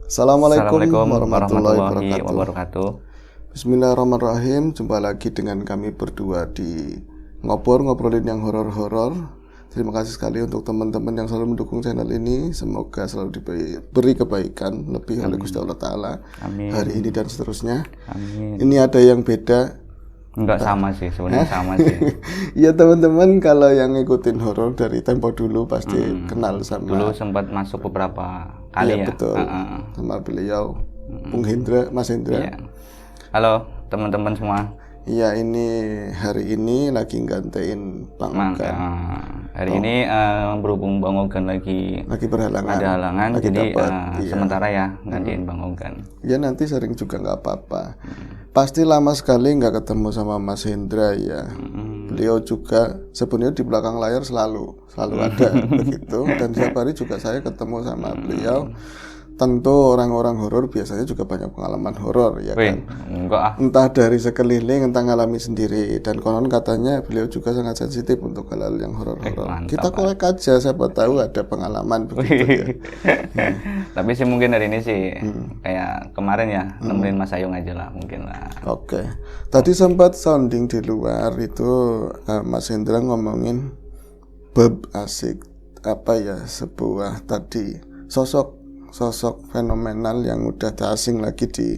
Assalamualaikum warahmatullahi warahmatullahi wabarakatuh. wabarakatuh. Bismillahirrahmanirrahim. Jumpa lagi dengan kami berdua di ngobrolin yang horor-horor. Terima kasih sekali untuk teman-teman yang selalu mendukung channel ini. Semoga selalu diberi kebaikan lebih oleh Gusti Allah Ta'ala Amin. hari ini dan seterusnya. Amin. Ini ada yang beda. Enggak sama sih, sebenarnya sama sih. Iya teman-teman, kalau yang ngikutin horor dari tempo dulu pasti kenal sama. Dulu sempat masuk beberapa kali Iya, ya. betul. Sama beliau, Bung Hendra, Mas Hendra. Iya. Halo teman-teman semua. Iya, ini hari ini lagi gantiin Bang Ogan. Hari ini berhubung Bang Ogan lagi Berhalangan. ada halangan, Lagi jadi iya. sementara ya gantiin Bang Ogan. Ya nanti sering juga nggak apa-apa. Pasti lama sekali nggak ketemu sama Mas Hendra ya. Beliau juga sebenarnya di belakang layar selalu ada begitu. Dan setiap hari juga saya ketemu sama beliau. Tentu orang-orang horor biasanya juga banyak pengalaman horor ya kan. Enggak ah. Entah dari sekeliling, entah ngalami sendiri. Dan konon katanya beliau juga sangat sensitif untuk hal-hal yang horor-horor. Kita kolek aja, siapa tahu ada pengalaman begitu ya. Tapi sih mungkin hari ini sih kayak kemarin ya, nemenin Mas Ayung aja lah mungkin lah. Oke. Tadi sempat sounding di luar itu Mas Hendra ngomongin bab asik apa ya, sebuah tadi sosok fenomenal yang udah tak asing lagi di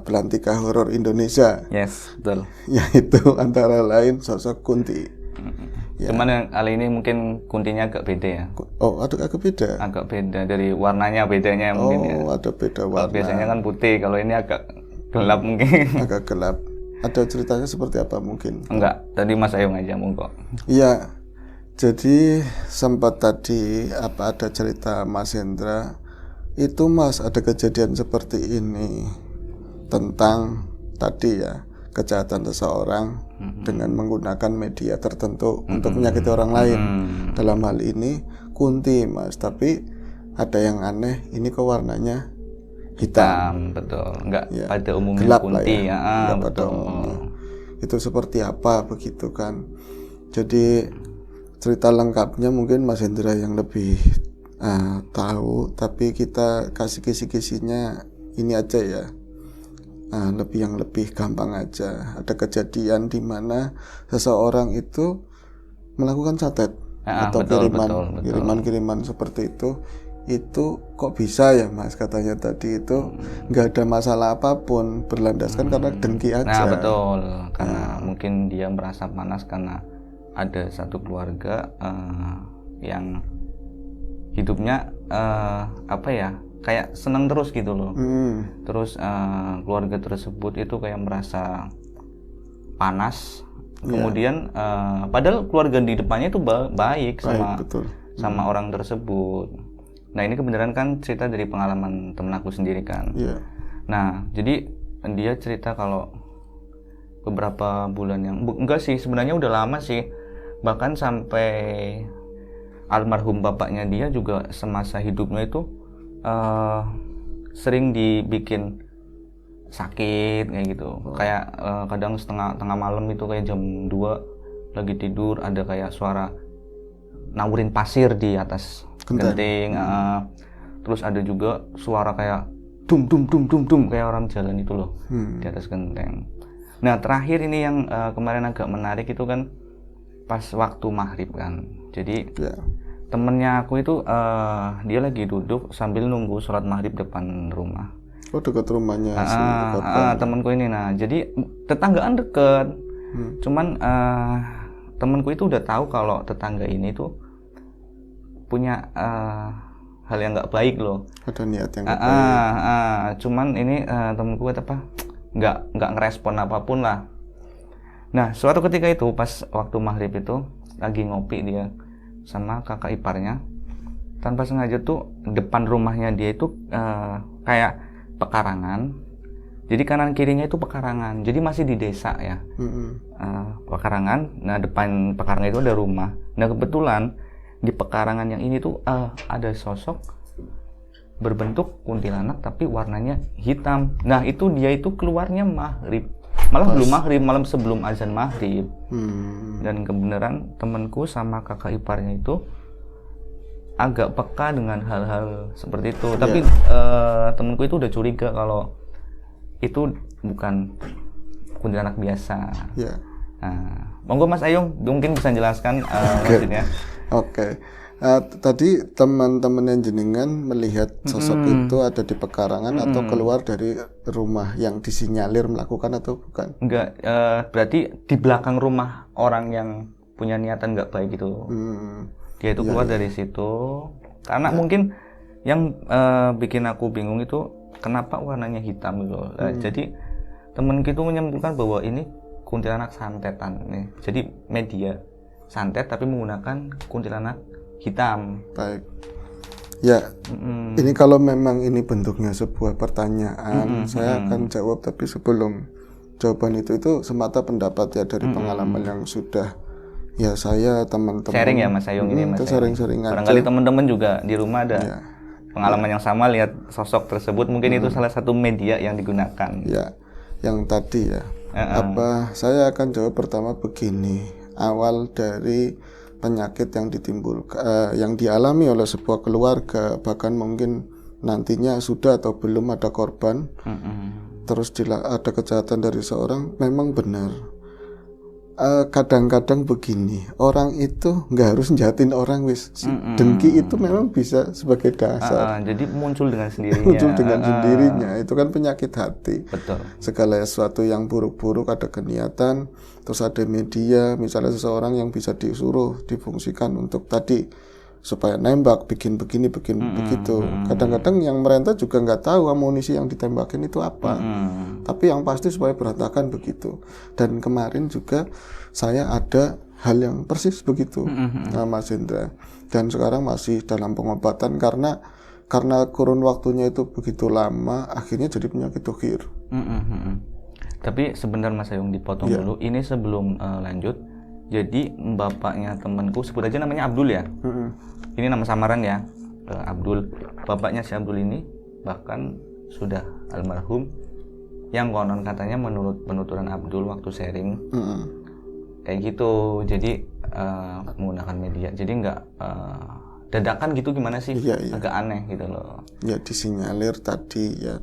belantika horor Indonesia. Yes, betul. Yaitu antara lain sosok Kunti. Ya. Cuman yang kali ini mungkin Kuntinya agak beda ya. Oh, agak beda. Agak beda dari warnanya, bedanya mungkin ya. Oh, ada beda warna. Biasanya kan putih, kalau ini agak gelap mungkin. Agak gelap. Ada ceritanya seperti apa mungkin? Enggak, tadi Mas Ayung aja monggo. Iya. Jadi sempat tadi ada cerita Mas Hendra. Itu Mas, ada kejadian seperti ini tentang tadi ya, kejahatan seseorang dengan menggunakan media tertentu untuk menyakiti orang lain. Dalam hal ini Kunti Mas, tapi ada yang aneh, ini kok warnanya hitam. Betul, enggak ya, pada umumnya gelap Kunti ya. Betul. Itu seperti apa begitu kan. Jadi cerita lengkapnya mungkin Mas Hendra yang lebih tahu, tapi kita kasih kisi-kisinya ini aja ya, lebih gampang aja. Ada kejadian di mana seseorang itu melakukan catet atau kiriman seperti itu kok bisa ya Mas, katanya tadi itu nggak ada masalah apapun, berlandaskan karena dengki aja. Nah betul, karena mungkin dia merasa panas karena ada satu keluarga yang hidupnya kayak senang terus gitu loh. Terus keluarga tersebut itu kayak merasa panas. Kemudian padahal keluarga di depannya itu baik sama orang tersebut. Nah ini kebenaran kan cerita dari pengalaman temen aku sendiri kan. Nah jadi dia cerita kalau beberapa bulan yang enggak sih, sebenarnya udah lama sih, bahkan sampai almarhum bapaknya dia juga semasa hidupnya itu sering dibikin sakit kayak gitu. Kayak kadang tengah malam itu kayak jam 2 lagi tidur ada kayak suara nawurin pasir di atas genting. Terus ada juga suara kayak dum dum dum dum dum kayak orang jalan itu loh di atas genteng. Nah terakhir ini yang kemarin agak menarik itu kan pas waktu maghrib kan. Jadi temennya aku itu dia lagi duduk sambil nunggu sholat maghrib depan rumah. Oh, dekat rumahnya temanku ini. Nah jadi tetanggaan deket. Cuman temanku itu udah tahu kalau tetangga ini tuh punya hal yang nggak baik loh. Ada niat yang nggak baik. Cuman ini temanku nggak ngerespon apapun lah. Nah suatu ketika itu pas waktu maghrib itu lagi ngopi dia sama kakak iparnya, tanpa sengaja tuh depan rumahnya dia itu kayak pekarangan. Jadi kanan kirinya itu pekarangan. Jadi masih di desa ya. Pekarangan. Nah depan pekarangan itu ada rumah. Nah kebetulan di pekarangan yang ini tuh ada sosok berbentuk kuntilanak tapi warnanya hitam. Nah itu dia itu keluarnya maghrib. Malah belum maghrib, malam sebelum azan maghrib. Dan kebenaran temanku sama kakak iparnya itu agak peka dengan hal-hal seperti itu. Tapi temanku itu udah curiga kalau itu bukan kuntilanak biasa. Ya. Nah, monggo Mas Ayung mungkin bisa jelaskan maksudnya. Oke. Tadi teman-teman yang jenengan melihat sosok itu ada di pekarangan atau keluar dari rumah yang disinyalir melakukan atau bukan? Enggak, berarti di belakang rumah orang yang punya niatan nggak baik itu. Dia itu keluar dari situ. Karena mungkin yang bikin aku bingung itu kenapa warnanya hitam gitu. Jadi temen itu menyimpulkan bahwa ini kuntilanak santetan nih. Jadi media santet tapi menggunakan kuntilanak hitam. Baik. Ya, ini kalau memang ini bentuknya sebuah pertanyaan, saya akan jawab. Tapi sebelum jawaban itu semata pendapat ya dari pengalaman yang sudah ya saya teman-teman sharing ya Mas Ayung ini Mas. Sharing-sharing aja. Barangkali teman-teman juga di rumah ada pengalaman yang sama lihat sosok tersebut, mungkin itu salah satu media yang digunakan. Ya, yang tadi ya. Saya akan jawab pertama begini. Awal dari penyakit yang ditimbulkan, yang dialami oleh sebuah keluarga, bahkan mungkin nantinya sudah atau belum ada korban, terus ada kejahatan dari seorang, memang benar. Kadang-kadang begini, orang itu nggak harus jahatin orang wis. Dengki itu memang bisa sebagai dasar. Jadi muncul dengan sendirinya. Muncul dengan sendirinya, itu kan penyakit hati. Betul. Segala sesuatu yang buruk-buruk ada keniatan, terus ada media, misalnya seseorang yang bisa disuruh difungsikan untuk tadi supaya nembak, bikin begini, bikin begitu. Kadang-kadang yang merentah juga nggak tahu amunisi yang ditembakin itu apa. Tapi yang pasti supaya berantakan begitu. Dan kemarin juga saya ada hal yang persis begitu, Mas Indra. Dan sekarang masih dalam pengobatan karena kurun waktunya itu begitu lama, akhirnya jadi penyakit dohir. Tapi sebentar Mas Ayung dipotong dulu. Ini sebelum lanjut. Jadi bapaknya temanku, sebut aja namanya Abdul ya. Ini nama samaran ya, Abdul. Bapaknya si Abdul ini bahkan sudah almarhum. Yang konon katanya menurut penuturan Abdul waktu sharing kayak gitu. Jadi menggunakan media. Jadi nggak dadakan gitu, gimana sih? Agak aneh gitu loh. Ya disinyalir tadi ya,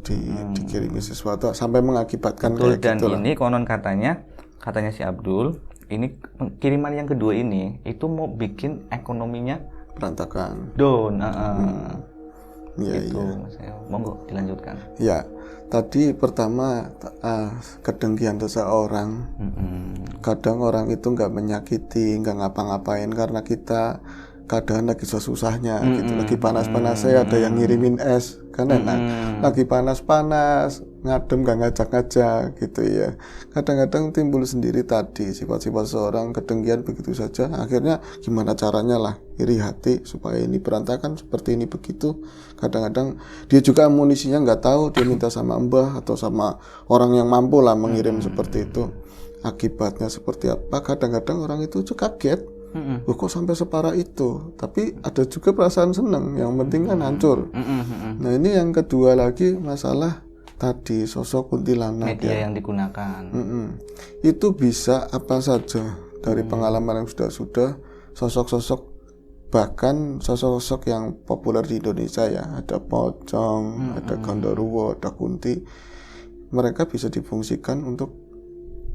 dikirimi sesuatu sampai mengakibatkan betul, kayak dan gitu. Dan ini konon katanya si Abdul ini kiriman yang kedua ini itu mau bikin ekonominya berantakan, down. Gitu. Mas Ayung, monggo dilanjutkan. Ya, tadi pertama kedengkian seseorang. Kadang orang itu nggak menyakiti, nggak ngapa-ngapain karena kita keadaan lagi susah-susahnya gitu, lagi panas-panasnya ada yang ngirimin es kan enak, lagi panas-panas ngadem gak ngajak-ngajak gitu ya. Kadang-kadang timbul sendiri tadi sifat-sifat seorang, kedengkian begitu saja, akhirnya gimana caranya lah iri hati supaya ini berantakan seperti ini begitu. Kadang-kadang dia juga amunisinya nggak tahu, dia minta sama mbah atau sama orang yang mampu lah mengirim seperti itu. Akibatnya seperti apa? Kadang-kadang orang itu juga kaget. Kok sampai separah itu? Tapi ada juga perasaan senang, yang penting kan hancur. Nah ini yang kedua lagi masalah tadi sosok kuntilanak media yang digunakan. Itu bisa apa saja dari pengalaman yang sudah sosok-sosok, bahkan sosok-sosok yang populer di Indonesia ya, ada pocong, ada gondoruwo, ada kunti. Mereka bisa difungsikan untuk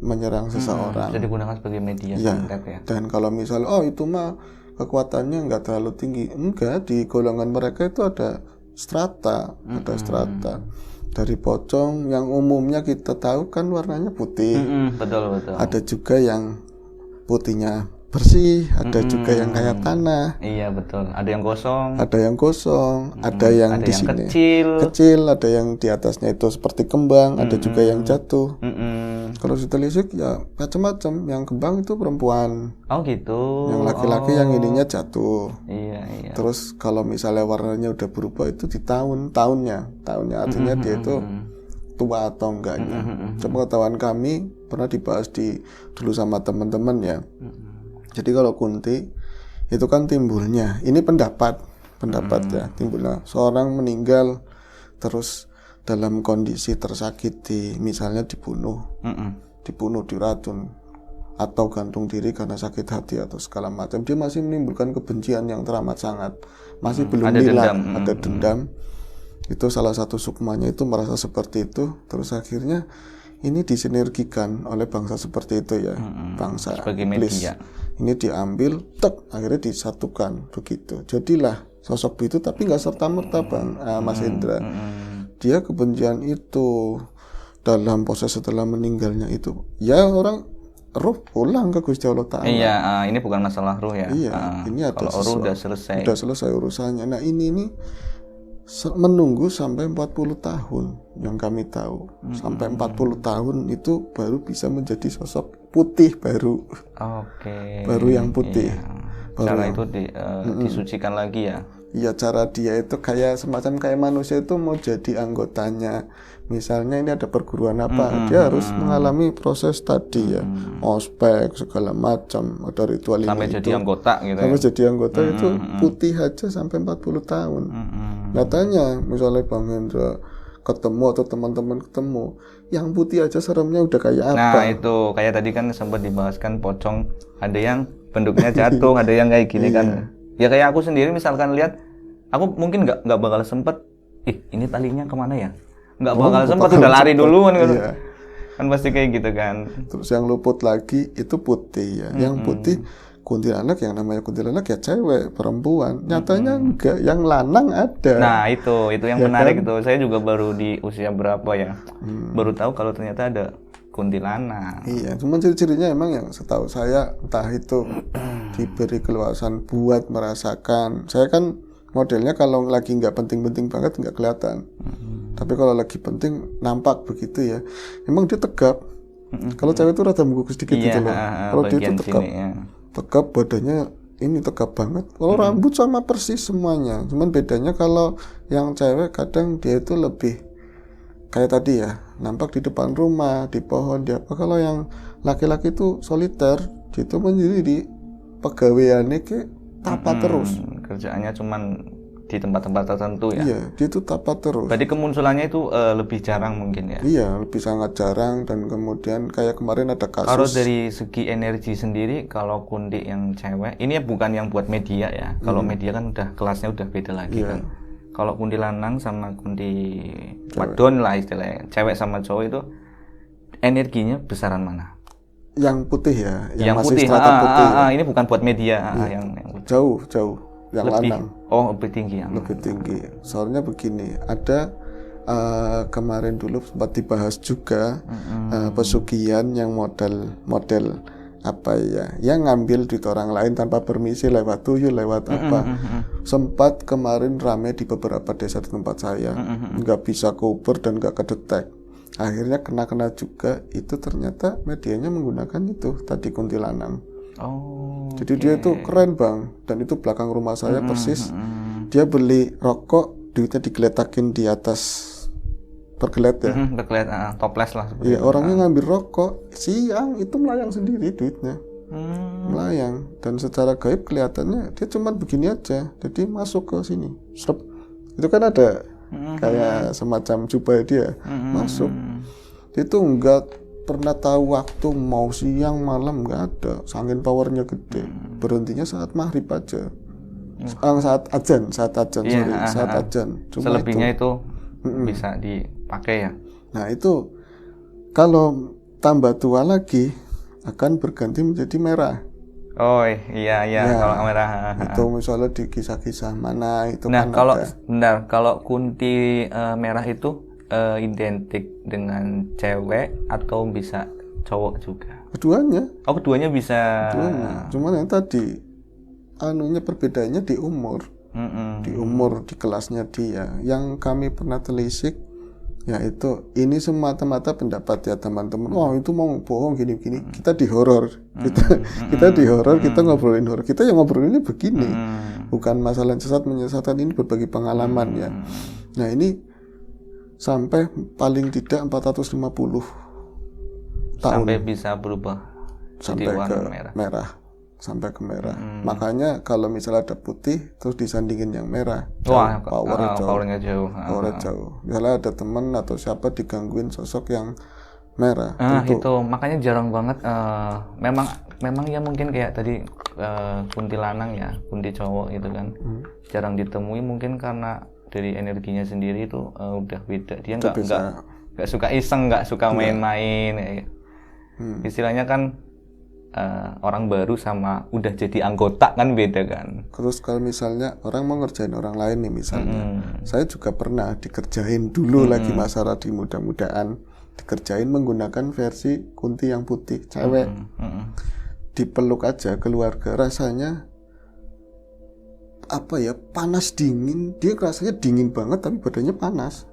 menyerang seseorang. Bisa digunakan sebagai media santet ya. Dan kalau misalnya itu mah kekuatannya nggak terlalu tinggi, enggak, di golongan mereka itu ada strata, dari pocong yang umumnya kita tahu kan warnanya putih. Betul. Ada juga yang putihnya bersih, ada juga yang kayak tanah. Iya betul. Ada yang gosong. Ada yang di sini kecil, ada yang di atasnya itu seperti kembang, ada juga yang jatuh. Kalau ditelisik ya macam-macam. Yang kembang itu perempuan. Oh gitu. Yang laki-laki yang ininya jatuh. Iya. Terus kalau misalnya warnanya udah berubah itu di tahunnya artinya dia itu tua atau enggaknya. Sepengetahuan kami pernah dibahas dulu sama teman-teman ya. Jadi kalau kunti itu kan timbulnya, ini pendapat ya, timbulnya seorang meninggal terus dalam kondisi tersakiti, misalnya dibunuh, diracun, atau gantung diri karena sakit hati atau segala macam. Dia masih menimbulkan kebencian yang teramat sangat, masih belum ada hilang, dendam. ada dendam. Itu salah satu sukmanya, itu merasa seperti itu. Terus akhirnya ini disinergikan oleh bangsa seperti itu ya, bangsa sebagai iblis. media. Ini diambil, akhirnya disatukan begitu. Jadilah sosok itu, tapi nggak serta merta Bang Mas Indra. Dia kebencian itu dalam proses setelah meninggalnya itu, ya orang roh pulang ke Gusti Allah Ta'ala. Iya, ini bukan masalah ruh ya. Iya, ini ada kalau ruh udah selesai. Udah selesai urusannya. Nah ini menunggu sampai 40 tahun yang kami tahu. Sampai 40 tahun itu baru bisa menjadi sosok putih baru. Oke. Baru yang putih. Iya. Baru Cara yang- itu disucikan lagi ya. Iya, cara dia itu kayak semacam kayak manusia itu mau jadi anggotanya. Misalnya ini ada perguruan apa, dia harus mengalami proses tadi ya, ospek segala macam, ada ritual Sampai ini jadi itu. anggota gitu Sampai ya. jadi anggota itu putih aja sampai 40 tahun. Nyatanya misalnya Bang Hendra ketemu atau teman-teman ketemu, yang putih aja seremnya udah kayak apa? Nah itu kayak tadi kan sempat dibahaskan pocong, ada yang bentuknya jatuh, ada yang kayak gini kan. Ya kayak aku sendiri misalkan lihat, aku mungkin nggak bakal sempet, ini talinya kemana ya? Nggak bakal sempet, udah lari duluan gitu. Iya. Kan pasti kayak gitu kan. Terus yang luput lagi itu putih ya. Yang putih kuntilanak, yang namanya kuntilanak ya cewek, perempuan. Nyatanya enggak, yang lanang ada. Nah itu yang Ya menarik kan? itu. Saya juga baru di usia berapa ya, baru tahu kalau ternyata ada kuntilanak. Iya, cuman ciri-cirinya emang yang setahu saya entah itu diberi keluasan buat merasakan. Saya kan modelnya kalau lagi nggak penting-penting banget nggak kelihatan. Tapi kalau lagi penting nampak begitu ya. Emang dia tegap. Kalau cewek itu rada mengukus sedikit Iya, gitu loh. Kalau dia itu bagian tegap, sini ya. tegap badannya ini tegap banget. Kalau rambut sama persis semuanya. Cuman bedanya kalau yang cewek kadang dia itu lebih kayak tadi ya, nampak di depan rumah, di pohon, di apa. Kalau yang laki-laki itu soliter, dia itu menyendiri, pegawaiannya kayak tapa terus. Kerjaannya cuman di tempat-tempat tertentu ya. Iya, dia itu tapa terus. Berarti kemunculannya itu lebih jarang mungkin ya. Iya, lebih sangat jarang. Dan kemudian kayak kemarin ada kasus. Kalau dari segi energi sendiri, kalau kundi yang cewek, ini bukan yang buat media ya. Kalau media kan udah kelasnya udah beda lagi kan. Kalau kundi lanang sama kundi wadon lah istilahnya, cewek sama cowok itu energinya besaran mana? Yang putih ya, yang masih putih. strata putih. Ini bukan buat media, yang putih. Jauh, yang Lebih, lanang. lebih tinggi yang Lebih tinggi. Soalnya begini, ada kemarin dulu sempat dibahas juga pesugihan yang model apa ya, yang ngambil duit orang lain tanpa permisi lewat tuyul, lewat apa. Sempat kemarin rame di beberapa desa di tempat saya, nggak bisa cover dan nggak kedetek. Akhirnya kena juga, itu ternyata medianya menggunakan itu tadi kuntilanak. Oh. Jadi dia itu keren Bang, dan itu belakang rumah saya persis. Dia beli rokok, duitnya digeletakin di atas pergelet ya. Berkelet, toples lah seperti Iya, orangnya ngambil rokok, siang itu melayang sendiri duitnya. Melayang, dan secara gaib kelihatannya dia cuma begini aja. Jadi masuk ke sini, Srep. Itu kan ada kayak semacam jubah dia, masuk. Itu enggak pernah tahu waktu, mau siang malam nggak ada, saking powernya gede. Berhentinya saat maghrib aja, saat ajan, saat ajan. Cuma selebihnya itu bisa dipakai ya. Nah itu kalau tambah tua lagi akan berganti menjadi merah. Oh iya kalau merah. Itu misalnya di kisah-kisah mana itu Nah kan kalau ada. kalau kunti merah itu identik dengan cewek atau bisa cowok juga? Keduanya. Oh keduanya bisa. Cuman yang tadi anunya perbedaannya di umur. Di umur, di kelasnya dia. Yang kami pernah telisik yaitu ini semata-mata pendapat ya teman-teman. Oh itu mau bohong gini-gini. Kita di horor. Kita di horor, kita ngobrolin horor. Kita yang ngobrolinnya begini. Bukan masalah sesat menyesatkan, ini berbagi pengalaman ya. Nah ini sampai paling tidak 450 tahun sampai bisa berubah sampai jadi warna ke merah. Sampai ke merah. Makanya kalau misalnya ada putih terus disandingin yang merah, wah powernya jauh. Powernya jauh. Misalnya ada teman atau siapa digangguin sosok yang merah. Itu makanya jarang banget. Memang ya mungkin kayak tadi kuntilanang ya, kunti cowok gitu kan, jarang ditemui mungkin karena dari energinya sendiri itu udah beda. Dia nggak suka iseng, nggak suka main-main. Istilahnya kan orang baru sama udah jadi anggota kan beda kan. Terus kalau misalnya orang mau ngerjain orang lain nih misalnya, saya juga pernah dikerjain dulu lagi masa di muda-mudaan, dikerjain menggunakan versi kunti yang putih, cewek. Dipeluk aja keluarga, rasanya apa ya, panas dingin. Dia rasanya dingin banget tapi badannya panas.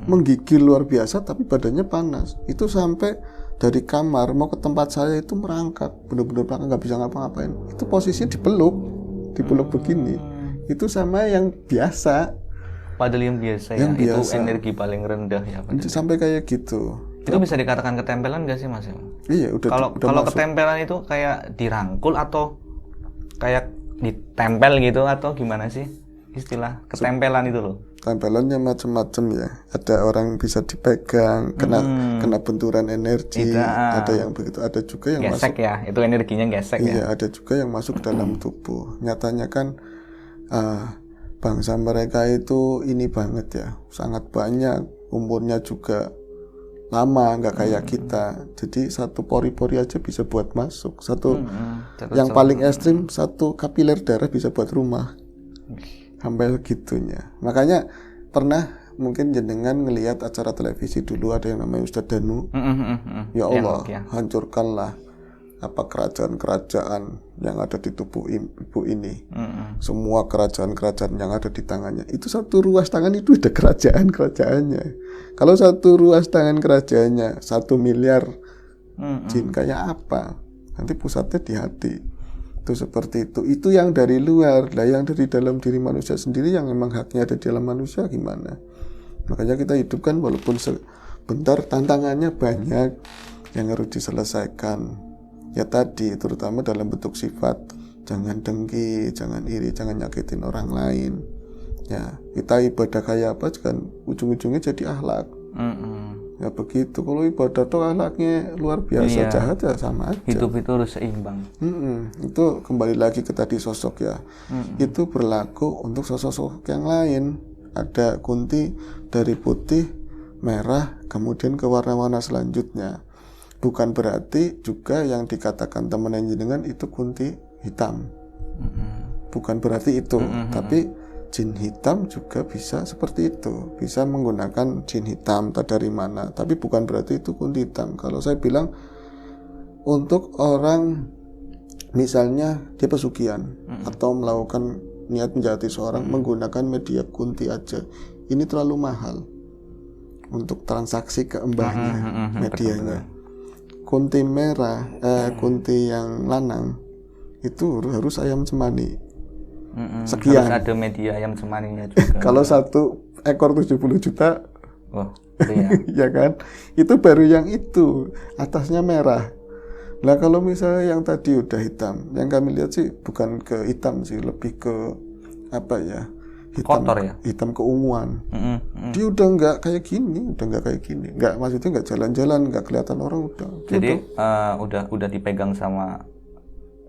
Menggigil luar biasa tapi badannya panas. Itu sampai dari kamar mau ke tempat saya itu merangkak, bener-bener merangkak, nggak bisa ngapa-ngapain. Itu posisinya dipeluk begini. Itu sama yang biasa. Padahal yang biasa ya, itu energi paling rendah ya. Sampai kayak gitu. Itu bisa dikatakan ketempelan gak sih Mas? Iya, udah kalau ketempelan itu kayak dirangkul atau kayak ditempel gitu atau gimana sih istilah ketempelan itu loh? Tempelannya macam-macam ya. Ada orang bisa dipegang, kena benturan energi, ada yang begitu, ada juga yang gesek masuk ya, itu energinya gesek ya. Iya, ada juga yang masuk dalam tubuh. Nyatanya kan bangsa mereka itu ini banget ya, sangat banyak, umurnya juga lama, nggak kayak kita. Jadi satu pori-pori aja bisa buat masuk. Yang paling ekstrim, satu kapiler darah bisa buat rumah. Sampai segitunya. Makanya pernah mungkin jenengan ngelihat acara televisi dulu, ada yang namanya Ustadz Danu. Ya Allah, hancurkanlah apa kerajaan-kerajaan yang ada di tubuh ibu ini. Semua kerajaan-kerajaan yang ada di tangannya. Itu satu ruas tangan itu ada kerajaan-kerajaannya. Kalau satu ruas tangan kerajaannya 1 miliar jin, kayak apa? Nanti pusatnya di hati. Itu seperti itu. Itu yang dari luar. Lah yang dari dalam diri manusia sendiri yang memang haknya ada di dalam manusia gimana? Makanya kita hidup kan walaupun sebentar, tantangannya banyak yang harus diselesaikan. Ya tadi, terutama dalam bentuk sifat, jangan dengki, jangan iri, jangan nyakitin orang lain. Ya, kita ibadah kayak apa kan ujung-ujungnya jadi akhlak. Ya begitu. Kalau ibadah tuh akhlaknya luar biasa, jahat ya sama aja. Hidup itu harus seimbang. Itu kembali lagi ke tadi sosok ya. Itu berlaku untuk sosok-sosok yang lain. Ada kunti dari putih, merah, kemudian ke warna-warna selanjutnya. Bukan berarti juga yang dikatakan teman jenengan itu kunti hitam. Bukan berarti itu, tapi jin hitam juga bisa seperti itu. Bisa menggunakan jin hitam, tak dari mana. Tapi bukan berarti itu kunti hitam. Kalau saya bilang untuk orang misalnya dia pesugihan atau melakukan niat menjahati seorang menggunakan media kunti aja, ini terlalu mahal untuk transaksi ke embahnya medianya. Kunti merah, kunti yang lanang itu harus ayam cemani. Sekian. Harus ada media ayam cemaninya juga. Kalau 1 ekor 70 juta, ya kan? Itu baru yang itu, atasnya merah. Nah kalau misalnya yang tadi udah hitam, yang kami lihat sih bukan ke hitam sih, lebih ke apa ya? Hitam, kotor ya? Hitam keunguan. Dia udah nggak kayak gini, nggak, maksudnya nggak jalan-jalan, nggak kelihatan orang udah. Jadi udah dipegang sama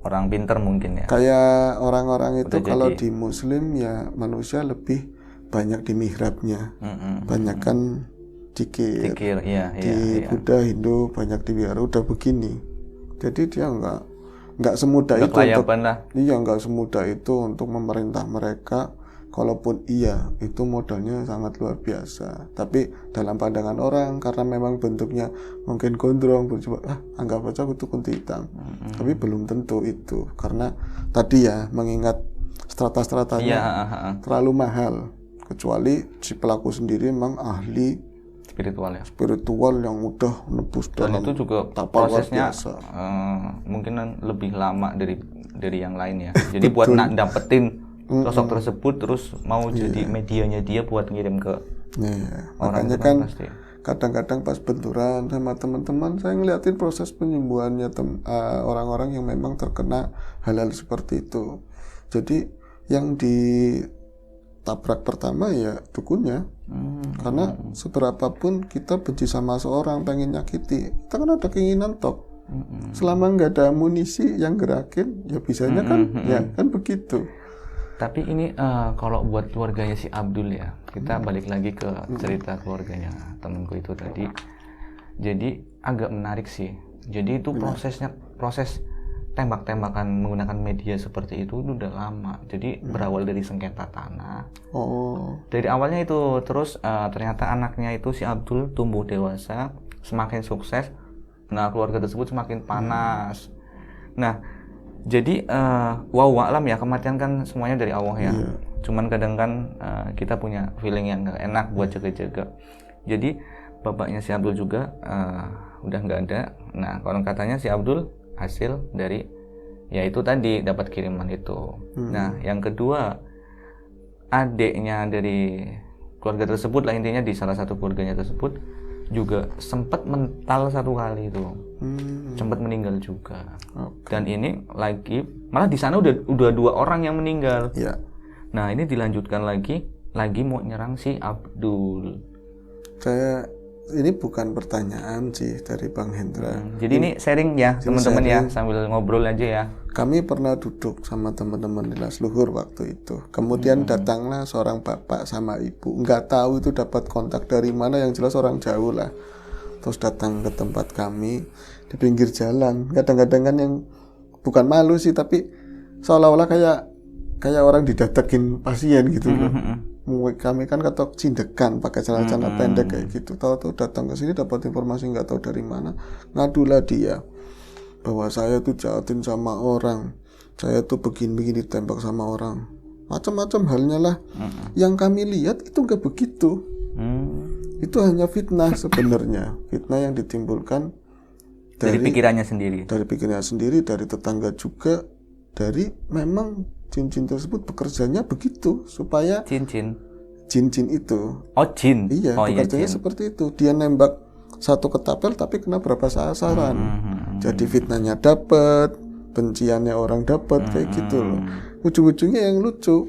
orang pinter mungkin ya. Kayak orang-orang itu kalau di Muslim ya manusia lebih banyak di mihrabnya, banyakkan zikir. Di Buddha, Hindu banyak di wihara, udah begini. Jadi dia nggak semudah itu nggak semudah itu untuk memerintah mereka. Kalaupun iya, itu modalnya sangat luar biasa. Tapi dalam pandangan orang, karena memang bentuknya mungkin gondrong, bercoba, anggap aja itu kunti hitam. Tapi belum tentu itu, karena tadi ya mengingat strata-stratanya terlalu mahal. Kecuali si pelaku sendiri memang ahli spiritual yang udah nebus dalam. Dan itu juga prosesnya mungkin lebih lama dari yang lain ya. Jadi buat dapetin sosok tersebut terus mau jadi medianya dia buat ngirim ke orang. Makanya kan kadang-kadang pas benturan sama teman-teman saya ngeliatin proses penyembuhannya orang-orang yang memang terkena hal-hal seperti itu. Jadi yang ditabrak pertama ya dukunnya, Karena seberapapun kita benci sama seorang, pengen nyakiti, kita kan ada keinginan tok. Selama nggak ada amunisi yang gerakin, ya bisanya kan, ya kan begitu. Tapi ini kalau buat keluarganya si Abdul ya, kita balik lagi ke cerita keluarganya temanku itu tadi. Jadi agak menarik sih. Jadi itu proses tembak-tembakan menggunakan media seperti itu udah lama. Jadi berawal dari sengketa tanah. Dari awalnya itu, terus ternyata anaknya itu si Abdul tumbuh dewasa, semakin sukses. Nah, keluarga tersebut semakin panas. Nah, jadi wallahu a'lam ya, kematian kan semuanya dari Allah ya. Cuman kadang kan kita punya feeling yang gak enak buat jaga-jaga. Jadi bapaknya si Abdul juga udah nggak ada. Nah, konon katanya si Abdul hasil dari ya itu tadi dapat kiriman itu. Nah, yang kedua, adiknya dari keluarga tersebut lah, intinya di salah satu keluarganya tersebut juga sempat mental satu kali itu, sempat meninggal juga. Dan ini lagi malah di sana udah 2 orang yang meninggal. Nah, ini dilanjutkan lagi mau nyerang si Abdul. Ini bukan pertanyaan sih dari Bang Hendra. Jadi ini sharing ya teman-teman ya, sambil ngobrol aja ya. Kami pernah duduk sama teman-teman di Lasluhur waktu itu. Kemudian datanglah seorang bapak sama ibu. Nggak tahu itu dapat kontak dari mana, yang jelas orang jauh lah. Terus datang ke tempat kami di pinggir jalan. Kadang-kadang kan yang bukan malu sih, tapi seolah-olah kayak orang didatekin pasien gitu loh. Kami kan ketok cindekan pakai celana-celana pendek kayak gitu. Tahu-tahu datang ke sini dapat informasi nggak tahu dari mana, ngadulah dia bahwa saya tuh jahatin sama orang, saya tuh begini ditembak sama orang, macam-macam halnya lah. Yang kami lihat itu nggak begitu. Itu hanya fitnah sebenarnya, fitnah yang ditimbulkan dari pikirannya sendiri, dari tetangga juga, dari memang jin-jin tersebut bekerjanya begitu supaya jin itu. Jin. Iya, bekerjanya seperti itu. Dia nembak satu ketapel tapi kena berapa sasaran. Jadi fitnahnya dapat, benciannya orang dapat, kayak gitu loh. Ujung-ujungnya yang lucu,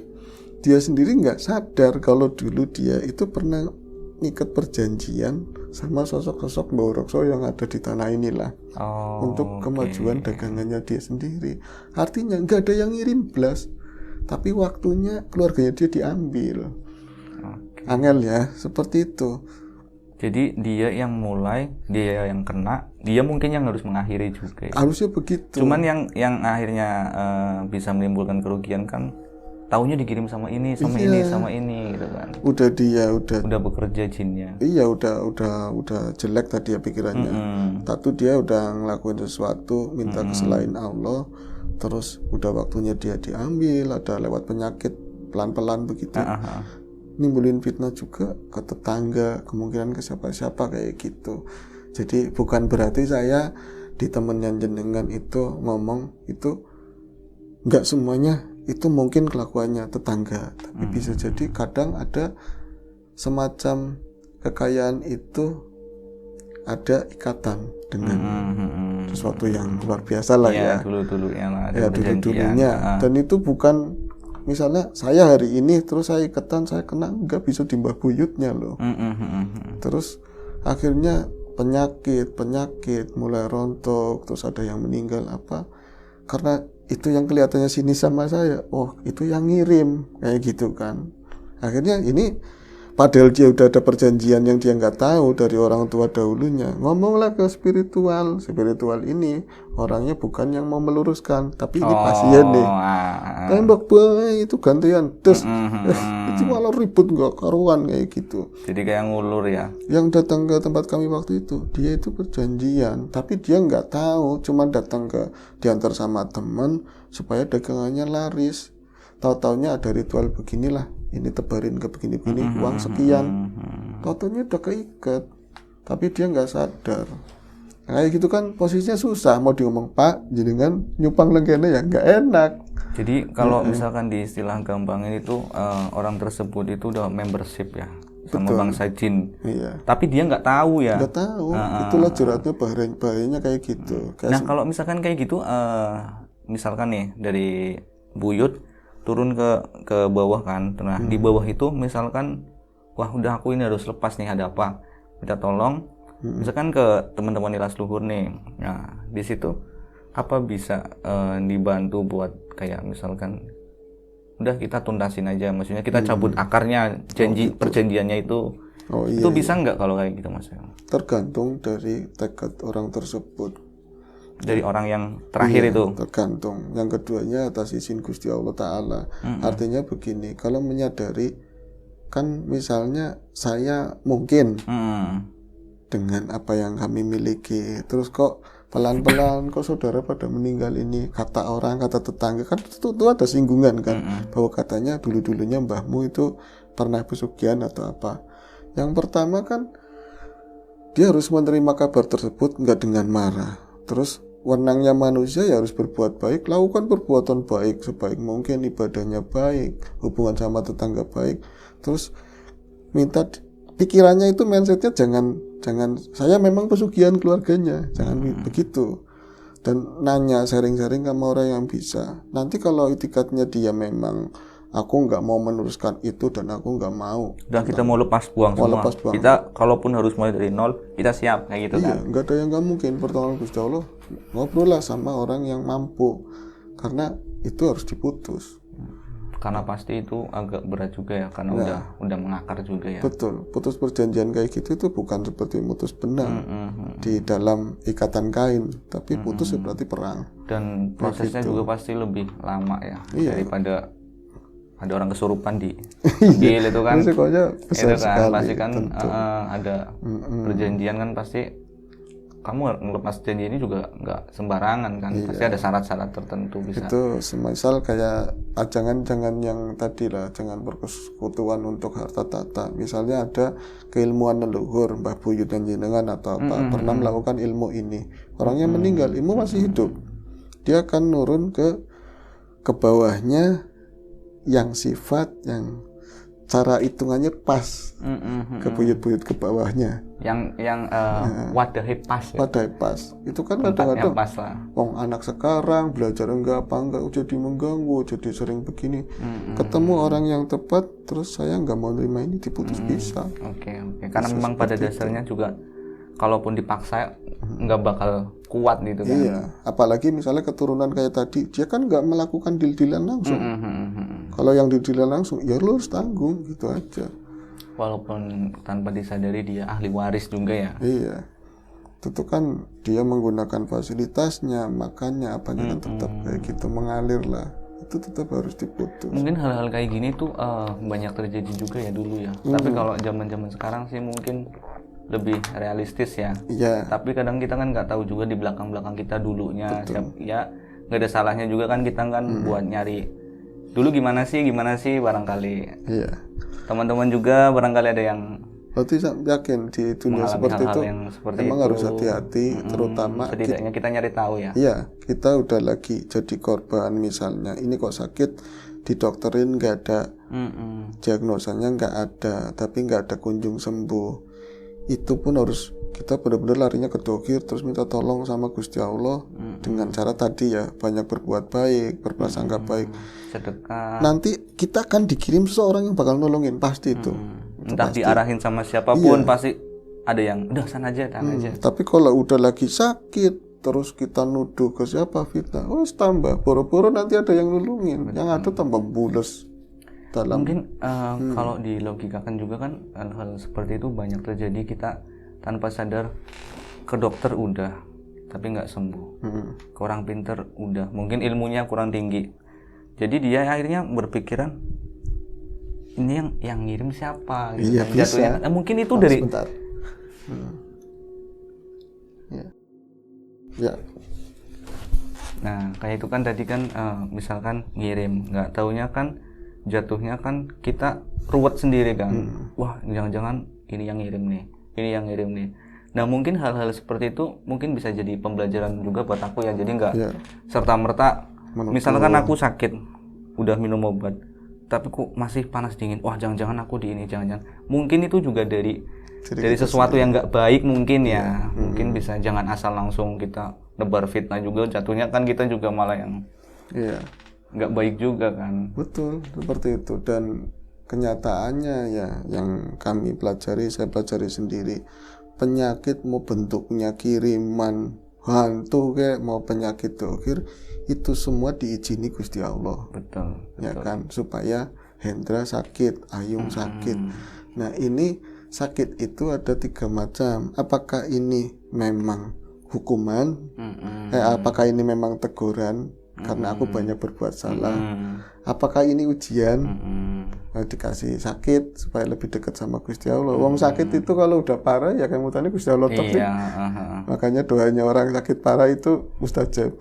dia sendiri nggak sadar kalau dulu dia itu pernah ngikat perjanjian sama sosok-sosok Borokso yang ada di tanah inilah, untuk kemajuan dagangannya dia sendiri. Artinya nggak ada yang ngirim blas, tapi waktunya keluarganya dia diambil. Angel ya, seperti itu. Jadi dia yang mulai, dia yang kena, dia mungkin yang harus mengakhiri juga ya? Harusnya begitu. Cuman yang akhirnya bisa menimbulkan kerugian kan, taunya dikirim sama ini, sama ini gitu kan. Udah bekerja jinnya. Iya, udah jelek tadi ya pikirannya. Satu, dia udah ngelakuin sesuatu minta ke selain Allah, terus udah waktunya dia diambil, ada lewat penyakit pelan-pelan begitu. Nimbulin fitnah juga ke tetangga, kemungkinan ke siapa-siapa kayak gitu. Jadi bukan berarti saya di temennya jenengan itu ngomong itu nggak semuanya itu mungkin kelakuannya tetangga, tapi bisa jadi kadang ada semacam kekayaan itu ada ikatan dengan sesuatu yang luar biasa lah ya. Dulu-dulunya. Dan itu bukan misalnya saya hari ini terus saya iketan, saya kena, nggak bisa timbah buyutnya loh. Terus akhirnya penyakit mulai rontok, terus ada yang meninggal apa, karena itu yang kelihatannya sini sama saya, itu yang ngirim kayak gitu kan. Akhirnya ini padahal dia udah ada perjanjian yang dia nggak tahu dari orang tua dahulunya, ngomonglah ke spiritual ini orangnya bukan yang mau meluruskan, tapi ini pasien nih, tembak baik itu gantian itu malah ribut nggak karuan kayak gitu. Jadi kayak ngulur ya. Yang datang ke tempat kami waktu itu, dia itu perjanjian, tapi dia nggak tahu, cuma datang ke diantar sama teman supaya dagangannya laris. Tahu-taunya ada ritual beginilah, ini tebarin ke begini-begini, uang sekian. Tahu-taunya udah keikat, tapi dia nggak sadar. Kayak gitu kan posisinya susah, mau diomong Pak, jadi kan nyupang lenggene ya nggak enak. Jadi kalau misalkan di istilah gampangnya itu orang tersebut itu udah membership ya sama bangsa jin. Tapi dia nggak tahu ya. Nggak tahu. Itulah jeratnya, bahayanya kayak gitu. Nah kalau misalkan kayak gitu, misalkan nih dari buyut turun ke bawah kan, nah di bawah itu misalkan wah udah aku ini harus lepas nih, ada apa, minta tolong misalkan ke teman-teman ilas luhur nih. Nah di situ apa bisa dibantu buat kayak misalkan udah kita tuntasin aja, maksudnya kita cabut akarnya, perjanjiannya itu. Oh iya, Itu bisa nggak kalau kayak gitu Mas? tergantung dari tekad orang tersebut, Dari orang yang terakhir itu. tergantung. Yang keduanya atas izin Gusti Allah Ta'ala. Artinya begini, kalau menyadari kan misalnya saya mungkin dengan apa yang kami miliki, terus kok pelan-pelan kok saudara pada meninggal ini, kata orang, kata tetangga kan itu ada singgungan kan, bahwa katanya dulu-dulunya mbahmu itu pernah pesugihan atau apa. Yang pertama kan dia harus menerima kabar tersebut nggak dengan marah. Terus wewenangnya manusia ya harus berbuat baik, lakukan perbuatan baik sebaik mungkin, ibadahnya baik, hubungan sama tetangga baik. Terus minta pikirannya itu, mindsetnya jangan saya memang pesugihan keluarganya, jangan begitu. Dan nanya, sharing-sharing sama orang yang bisa. Nanti kalau itikadnya dia memang aku nggak mau meneruskan itu dan aku nggak mau, Dan kita mau lepas buang semua. Kita kalaupun harus mulai dari nol, kita siap kayak gitu kan. Nggak ada yang nggak mungkin. Pertolongan Gusti Allah, ngobrol lah sama orang yang mampu, karena itu harus diputus. Karena pasti itu agak berat juga ya, karena udah mengakar juga ya. Betul, putus perjanjian kayak gitu itu bukan seperti putus benang di dalam ikatan kain, tapi putus berarti perang. Dan prosesnya juga pasti lebih lama ya, daripada ada orang kesurupan di gil itu kan. Risikonya besar Itu kan sekali, pasti kan ada perjanjian kan, pasti kamu ngelepas janji ini juga nggak sembarangan kan, pasti ada syarat-syarat tertentu bisa. Itu semisal kayak jangan yang tadi lah, jangan persekutuan untuk harta tata. Misalnya ada keilmuan leluhur, Mbah Buyut dan jenengan atau apa pernah melakukan ilmu ini, orangnya meninggal, ilmu masih hidup, dia akan nurun ke bawahnya yang sifat yang cara hitungannya pas ke buyut-buyut ke bawahnya, yang wadahnya pas ya? Wadahnya pas itu kan kadang-kadang anak sekarang belajar enggak jadi mengganggu, jadi sering begini. Ketemu orang yang tepat terus saya nggak mau terima ini, diputus bisa. Oke. Karena bisa memang pada dasarnya juga kalaupun dipaksa nggak bakal kuat gitu kan. Iya, apalagi misalnya keturunan kayak tadi, dia kan nggak melakukan deal-dealan langsung. Kalau yang deal-dealan langsung, ya lu harus tanggung gitu aja. Walaupun tanpa disadari dia ahli waris juga ya. Iya, itu kan dia menggunakan fasilitasnya, makannya, apanya kan tetap kayak gitu mengalir lah. Itu tetap harus diputus. Mungkin hal-hal kayak gini tuh banyak terjadi juga ya dulu ya. Tapi kalau zaman-zaman sekarang sih mungkin lebih realistis ya. Iya. Tapi kadang kita kan nggak tahu juga di belakang-belakang kita dulunya. Ya nggak ada salahnya juga kan kita kan buat nyari dulu gimana sih barangkali. Iya. Teman-teman juga barangkali ada yang berarti yakin di dunia seperti itu memang itu. Harus hati-hati, terutama setidaknya kita nyari tahu ya. Iya, kita udah lagi jadi korban misalnya, ini kok sakit, didokterin nggak ada, diagnosanya nggak ada, tapi nggak ada kunjung sembuh. Itu pun harus kita benar-benar larinya ke dokter, terus minta tolong sama Gusti Allah dengan cara tadi ya, banyak berbuat baik, berprasangka baik, sedekah. Nanti kita akan dikirim seseorang yang bakal nolongin, pasti itu. Entah pasti diarahin sama siapapun, pasti ada yang udah sana aja, aja. Tapi kalau udah lagi sakit terus kita nuduh ke siapa, fitnah, tambah boro-boro nanti ada yang nolongin, yang ada tambah bules dalam. Mungkin kalau dilogikakan juga kan hal-hal seperti itu banyak terjadi, kita tanpa sadar ke dokter udah tapi nggak sembuh, ke orang pinter udah mungkin ilmunya kurang tinggi, jadi dia akhirnya berpikiran ini yang ngirim siapa gitu. Iya, bisa. Mungkin itu dari sebentar. Ya. Nah kayak itu kan tadi kan misalkan ngirim, nggak taunya kan jatuhnya kan kita ruwet sendiri kan. Wah jangan-jangan ini yang ngirim nih. Nah mungkin hal-hal seperti itu mungkin bisa jadi pembelajaran juga buat aku ya, jadi nggak serta-merta misalkan aku sakit udah minum obat tapi kok masih panas dingin, wah jangan-jangan aku di ini, jangan-jangan mungkin itu juga dari sesuatu yang nggak baik mungkin ya. Mungkin bisa, jangan asal langsung kita nebar fitnah juga, jatuhnya kan kita juga malah yang nggak baik juga kan. Betul seperti itu. Dan kenyataannya ya yang kami pelajari, saya pelajari sendiri, penyakit mau bentuknya kiriman hantu kayak mau penyakit dohir, itu semua diizini Gusti Allah. Betul. Ya kan, supaya Hendra sakit, Ayung sakit. Nah ini sakit itu ada 3 macam. Apakah ini memang hukuman? Apakah ini memang teguran karena aku banyak berbuat salah? Apakah ini ujian? Dikasih sakit supaya lebih dekat sama Gusti Allah. Wong sakit itu kalau udah parah ya kemudian Gusti Allah tok. Makanya doanya orang sakit parah itu mustajab.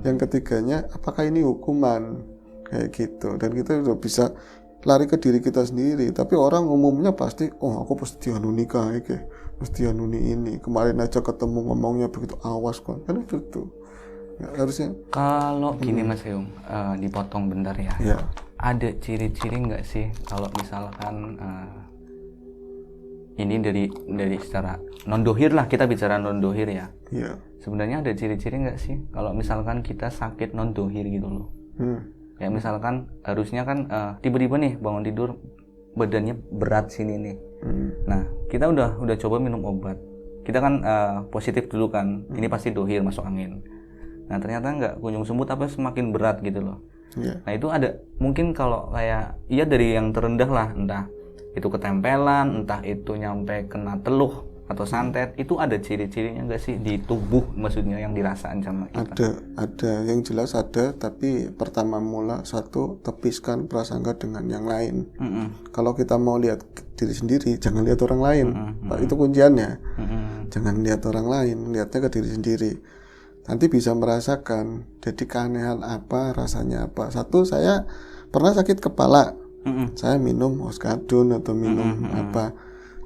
Yang ketiganya, apakah ini hukuman? Kayak gitu. Dan kita udah bisa lari ke diri kita sendiri. Tapi orang umumnya pasti, oh aku pasti dianuni kayak, pasti dianuni ini. Kemarin aja ketemu ngomongnya begitu, awas kan itu tuh. Ya, harusnya. Kalau gini Mas Heung, dipotong bentar ya. Ya. Ada ciri-ciri nggak sih kalau misalkan ini dari secara non-dohir lah, kita bicara non-dohir ya. Iya. Sebenarnya ada ciri-ciri nggak sih kalau misalkan kita sakit non-dohir gitu loh. Ya misalkan harusnya kan tiba-tiba nih bangun tidur badannya berat sini nih. Nah kita udah coba minum obat. Kita kan positif dulu kan, ini pasti dohir masuk angin. Nah ternyata nggak kunjung sembuh tapi semakin berat gitu loh. Nah itu ada mungkin kalau kayak iya dari yang terendah lah, entah itu ketempelan, entah itu nyampe kena teluh atau santet, itu ada ciri-cirinya nggak sih di tubuh, maksudnya yang dirasain sama kita? Ada yang jelas ada, tapi pertama mula satu, tepiskan prasangka dengan yang lain. Kalau kita mau lihat diri sendiri, jangan lihat orang lain. Itu kunciannya. Jangan lihat orang lain, lihatnya ke diri sendiri. Nanti bisa merasakan, jadi keanehan apa, rasanya apa. Satu, saya pernah sakit kepala, saya minum oskadon atau minum apa,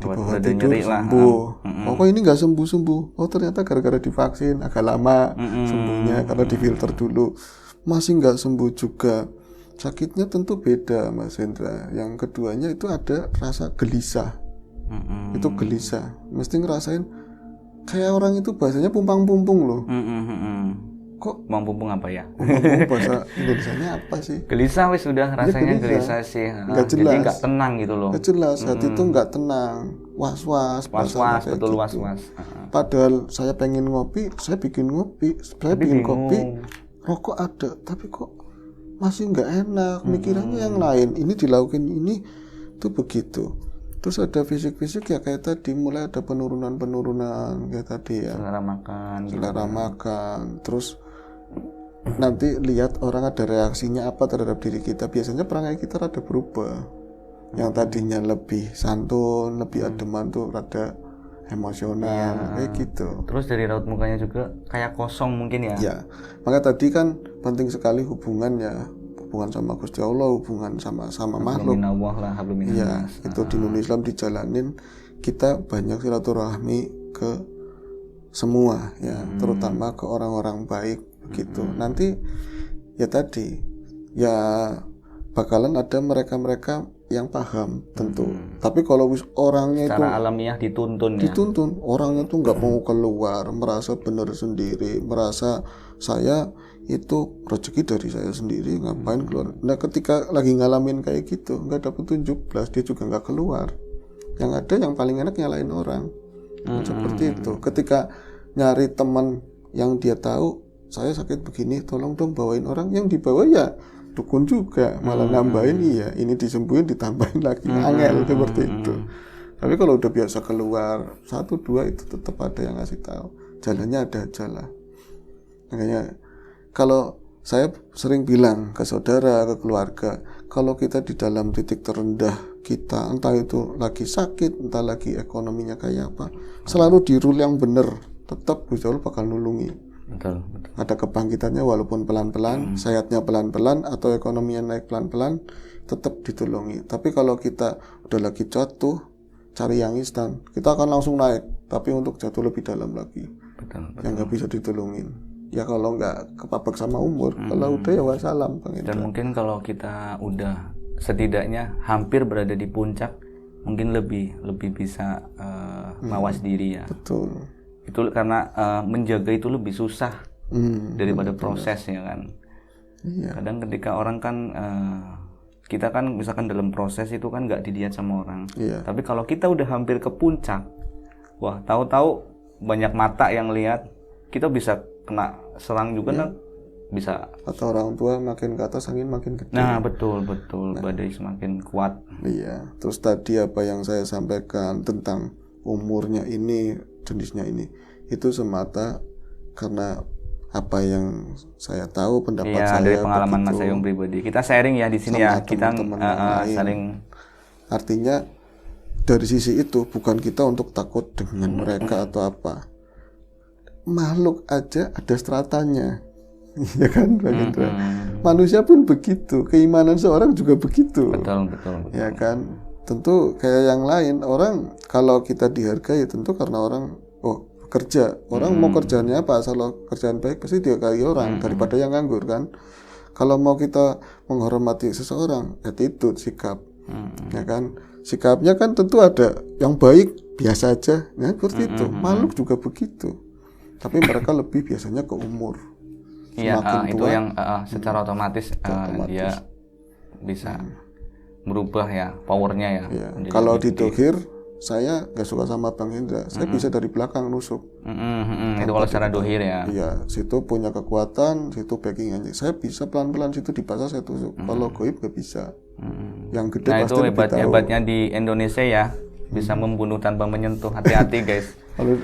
di bawah tidur sembuh. Oh kok ini nggak sembuh-sembuh? Oh ternyata gara-gara divaksin agak lama sembuhnya karena difilter dulu, masih nggak sembuh juga. Sakitnya tentu beda Mas Hendra. Yang keduanya itu ada rasa gelisah. Itu gelisah, mesti ngerasain kayak orang itu bahasanya pumpang-pumpung loh. Kok pumpang apa ya? Pumpang-pumpung bahasa Indonesianya apa sih? Gelisah wis sudah rasanya ya, gelisah sih. Nggak jelas. Jadi nggak tenang gitu loh. Nggak jelas, hati itu nggak tenang, was-was, betul gitu. was-was. Padahal saya pengen ngopi, saya bikin ngopi, saya bikin kopi, rokok ada, tapi kok masih nggak enak, mikirannya yang lain. Ini dilakukan ini, tuh begitu. Terus ada fisik-fisik ya kayak tadi, mulai ada penurunan kayak tadi ya. Selera makan. Terus nanti lihat orang ada reaksinya apa terhadap diri kita. Biasanya perangai kita rada berubah. Yang tadinya lebih santun, lebih ademan tuh rada emosional, kayak gitu. Terus dari raut mukanya juga kayak kosong mungkin ya. Ya, makanya tadi kan penting sekali hubungan sama Gusti Allah, hubungan sama makhluk. Ya, itu di dunia Islam dijalanin, kita banyak silaturahmi ke semua ya, terutama ke orang-orang baik begitu. Nanti ya tadi ya bakalan ada mereka-mereka yang paham tentu. Tapi kalau orangnya secara itu alamiah dituntun, orangnya tuh nggak mau keluar, merasa benar sendiri, merasa saya itu rezeki dari saya sendiri, ngapain keluar. Nah ketika lagi ngalamin kayak gitu, nggak ada petunjuk, dia juga nggak keluar. Yang ada yang paling enak nyalain orang. Seperti itu. Ketika nyari teman yang dia tahu saya sakit begini, tolong dong bawain orang, yang dibawa ya dukun juga, malah nambahin, iya ini disembuhin ditambahin lagi, angel seperti itu. Tapi kalau udah biasa keluar 1, 2 itu tetap ada yang ngasih tahu, jalannya ada aja lah. Makanya kalau saya sering bilang ke saudara, ke keluarga, kalau kita di dalam titik terendah kita, entah itu lagi sakit, entah lagi ekonominya kayak apa, selalu di rule yang benar, tetap Gusti Allah bakal nulungi. Betul. Ada kebangkitannya walaupun pelan-pelan, sayatnya pelan-pelan, atau ekonominya naik pelan-pelan, tetap ditolongi. Tapi kalau kita udah lagi jatuh, cari yang instan, kita akan langsung naik, tapi untuk jatuh lebih dalam lagi. Betul. Yang nggak bisa ditolongin. Ya kalau nggak kepapek sama umur, kalau udah ya wassalam. Dan mungkin kalau kita udah setidaknya hampir berada di puncak, mungkin lebih bisa mawas diri ya. Betul. Itu karena menjaga itu lebih susah daripada prosesnya kan. Iya. Kadang ketika orang kan kita kan misalkan dalam proses itu kan nggak dilihat sama orang. Iya. Tapi kalau kita udah hampir ke puncak, wah tahu-tahu banyak mata yang lihat, kita bisa kena serang juga kan, bisa. Atau orang tua makin ke atas angin makin gede. Nah betul, badai semakin kuat. Iya. Terus tadi apa yang saya sampaikan tentang umurnya ini, jenisnya ini, itu semata karena apa yang saya tahu, pendapat saya dari pengalaman begitu. Mas Ayung pribadi. Kita sharing ya di sini ya, Sama kita teman-teman yang lain. saling. Artinya dari sisi itu bukan kita untuk takut dengan mereka atau apa. Makhluk aja ada stratanya. Ya kan, Bang Indra? Manusia pun begitu, keimanan seorang juga begitu. Betul. Ya kan? Tentu kayak yang lain, orang kalau kita dihargai tentu karena orang kerja, orang mau kerjanya apa, asal kerjaan baik pasti dihargai orang daripada yang nganggur kan. Kalau mau kita menghormati seseorang, attitude, sikap, ya kan, sikapnya kan tentu ada yang baik biasa aja, ya seperti itu. Makhluk juga begitu, tapi mereka lebih biasanya ke umur. Iya, Semakin itu tua, yang secara otomatis, dia bisa merubah ya powernya ya. ya. menjadi Kalau lebih di tinggi. Dohir saya nggak suka sama Bang Hendra, saya bisa dari belakang nusuk. Itu kalau secara dohir ya. Iya, situ punya kekuatan, situ backing aja. Saya bisa pelan-pelan situ di pasar saya tusuk. Kalau goib nggak bisa. Yang gede Nah pasti itu lebih tahu. hebatnya di Indonesia ya, bisa membunuh tanpa menyentuh. Hati-hati guys.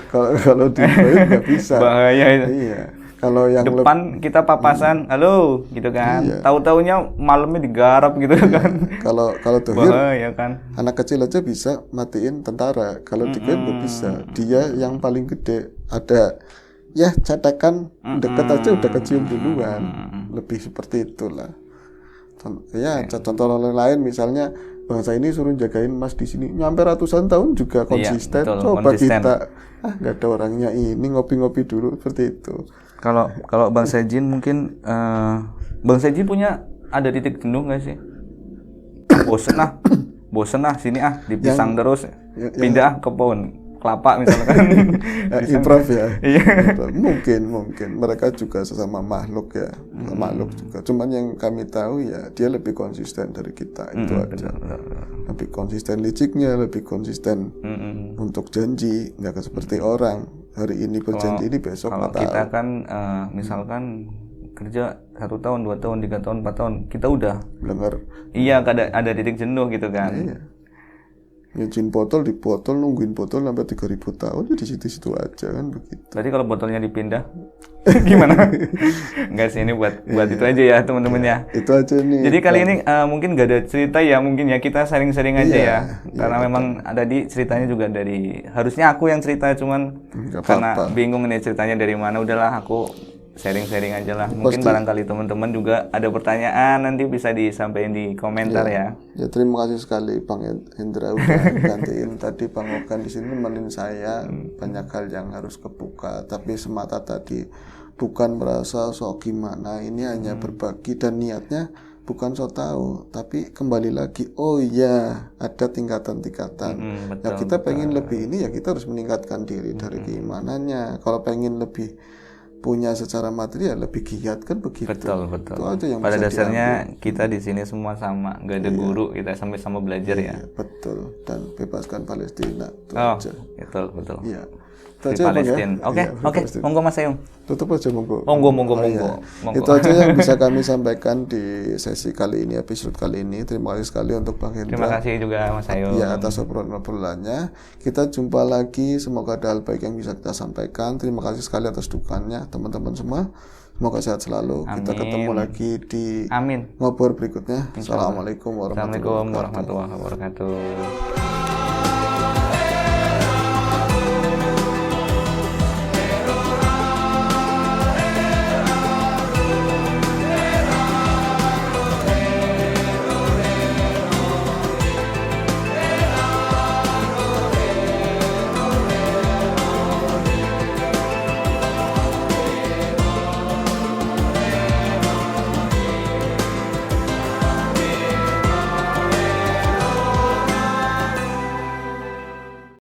Kalau di goib nggak bisa. Bahaya itu. Iya. Kalau yang Depan kita papasan, halo, gitu kan. Iya. Tahu-taunya malamnya digarap gitu kan. kalau Dohir, Bahaya kan. anak kecil aja bisa matiin tentara. Kalau di goib nggak bisa. Dia yang paling gede. Ada ya cetakan deket aja udah kecium duluan. Lebih seperti itulah. Ya, contoh lain misalnya bangsa ini suruh jagain Mas di sini nyampe ratusan tahun juga konsisten. betul, Coba konsisten. kita nggak ada orangnya ini ngopi-ngopi dulu seperti itu. Kalau Bang Sejin mungkin Bang Sejin punya ada titik jenuh nggak sih? Bosen sini dipisang terus, pindah ke pohon kelapa misalkan. Improv ya. Iya. Mungkin mereka juga sesama makhluk ya, makhluk juga. Cuman yang kami tahu ya dia lebih konsisten dari kita itu aja. Lebih konsisten liciknya, lebih konsisten untuk janji, nggak seperti orang. Hari ini berjanji ini besok Kalau nggak kita tahu. kan misalkan kerja 1 tahun, 2 tahun, 3 tahun, 4 tahun, kita udah Dengar ada titik jenuh gitu kan. iya. Nyuciin botol di botol, nungguin botol sampai 3000 tahun ya di situ-situ aja kan begitu. Berarti kalau botolnya dipindah gimana? Enggak sih, ini buat itu aja ya teman-teman ya. Itu aja nih. Jadi kali ini mungkin gak ada cerita ya, mungkin ya kita sharing-sharing aja ya. Karena iya, memang ada ceritanya juga dari, harusnya aku yang cerita cuman Nggak karena apa-apa. bingung nih ceritanya dari mana, udahlah aku sharing-sharing aja lah. Mungkin barangkali teman-teman juga ada pertanyaan, nanti bisa disampaikan di komentar ya. Ya terima kasih sekali Bang Hendra udah gantiin tadi Bang Ogan di sini nemenin saya. Banyak hal yang harus kebuka, tapi semata tadi bukan merasa sok gimana, ini hanya berbagi dan niatnya bukan sok tahu, tapi kembali lagi oh iya ada tingkatan-tingkatan. Ya kita pengen lebih ini ya kita harus meningkatkan diri dari keimanannya. Kalau pengen lebih punya secara material lebih giat kan begitu. Betul. Itu aja yang Pada bisa dasarnya kita di sini semua sama, nggak ada guru, kita sama-sama belajar ya. diambil. Betul, dan bebaskan Palestina itu Oh, aja. betul. Iya. Itu Di aja Bang, ya. Palestina. Oke, Iya, oke. Palestina. Monggo Mas Ayung. Tutup aja monggo. Monggo. Iya. Itu aja yang bisa kami sampaikan di sesi kali ini, episode kali ini. Terima kasih sekali untuk Bang Hendra. Terima kasih juga Mas Ayung. Ya atas obrolan-obrolannya. Kita jumpa lagi. Semoga ada hal baik yang bisa kita sampaikan. Terima kasih sekali atas dukungannya teman-teman semua. Semoga sehat selalu. Kita ketemu lagi di Amin. ngobrol berikutnya. Assalamualaikum warahmatullahi Assalamualaikum wabarakatuh. warahmatullahi wabarakatuh.